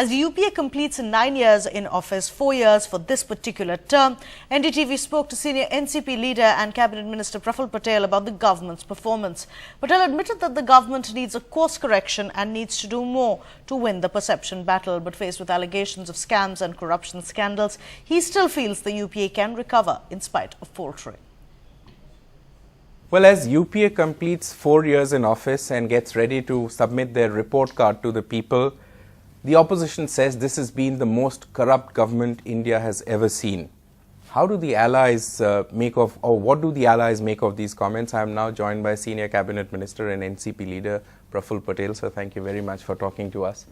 As the UPA completes 9 years in office, 4 years for this particular term, NDTV spoke to senior NCP leader and Cabinet Minister Praful Patel about the government's performance. Patel admitted that the government needs a course correction and needs to do more to win the perception battle. But faced with allegations of scams and corruption scandals, he still feels the UPA can recover in spite of faltering. Well, as UPA completes 4 years in office and gets ready to submit their report card to the people, the opposition says this has been the most corrupt government India has ever seen. How do the allies what do the allies make of these comments? I am now joined by Senior Cabinet Minister and NCP leader Praful Patel. So thank you very much for talking to us.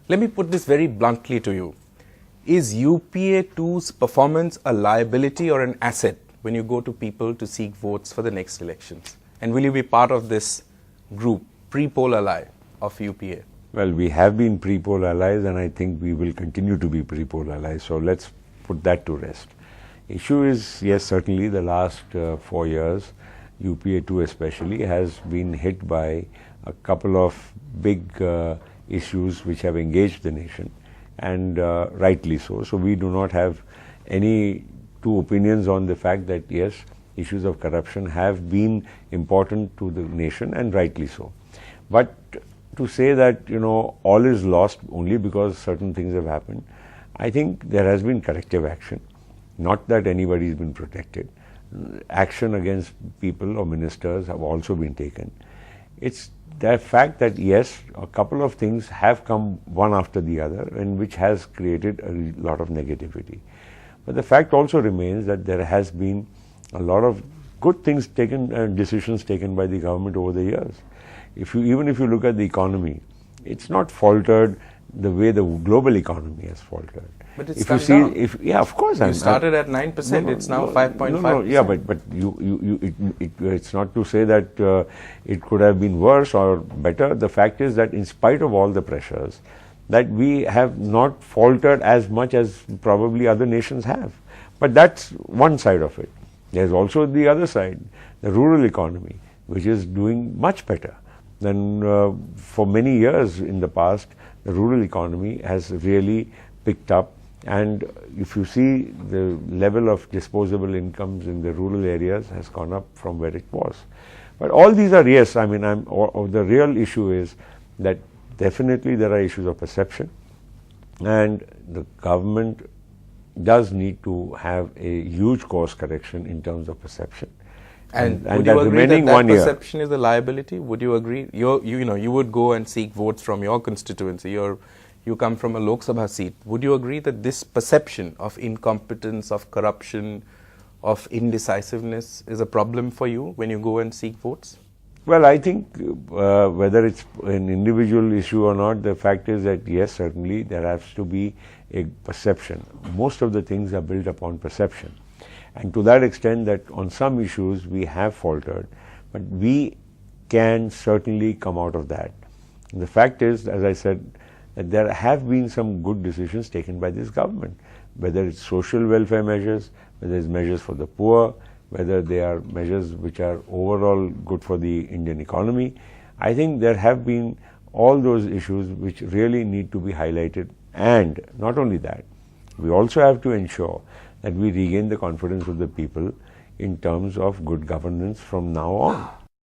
Let me put this very bluntly to you. Is UPA 2's performance a liability or an asset when you go to people to seek votes for the next elections? And will you be part of this group, pre-poll ally of UPA? Well, we have been pre-poll allies, and I think we will continue to be pre-poll allies. So let's put that to rest. Issue is, yes, certainly the last 4 years, UPA 2 especially, has been hit by a couple of big issues which have engaged the nation, and rightly so. So we do not have any two opinions on the fact that, yes, issues of corruption have been important to the nation, and rightly so. But to say that, all is lost only because certain things have happened, I think there has been corrective action. Not that anybody has been protected. Action against people or ministers have also been taken. It's the fact that, yes, a couple of things have come one after the other, and which has created a lot of negativity. But the fact also remains that there has been a lot of good things taken and decisions taken by the government over the years. Even if you look at the economy, it's not faltered the way the global economy has faltered. But it's come down. Yeah, of course. You started at 9%, it's now 5.5%. Yeah, but it's not to say that it could have been worse or better. The fact is that in spite of all the pressures, that we have not faltered as much as probably other nations have. But that's one side of it. There's also the other side, the rural economy, which is doing much better than for many years in the past. The rural economy has really picked up, and if you see, the level of disposable incomes in the rural areas has gone up from where it was. But all these are, yes, I mean, the real issue is that definitely there are issues of perception, and the government does need to have a huge course correction in terms of perception. And would you agree that perception is a liability? Would you agree? You would go and seek votes from your constituency. You come from a Lok Sabha seat. Would you agree that this perception of incompetence, of corruption, of indecisiveness is a problem for you when you go and seek votes? Well, I think whether it's an individual issue or not, the fact is that, yes, certainly there has to be a perception. Most of the things are built upon perception. And to that extent, that on some issues we have faltered, but we can certainly come out of that. And the fact is, as I said, that there have been some good decisions taken by this government, whether it's social welfare measures, whether it's measures for the poor, whether they are measures which are overall good for the Indian economy. I think there have been all those issues which really need to be highlighted. And not only that, we also have to ensure that we regain the confidence of the people in terms of good governance from now on.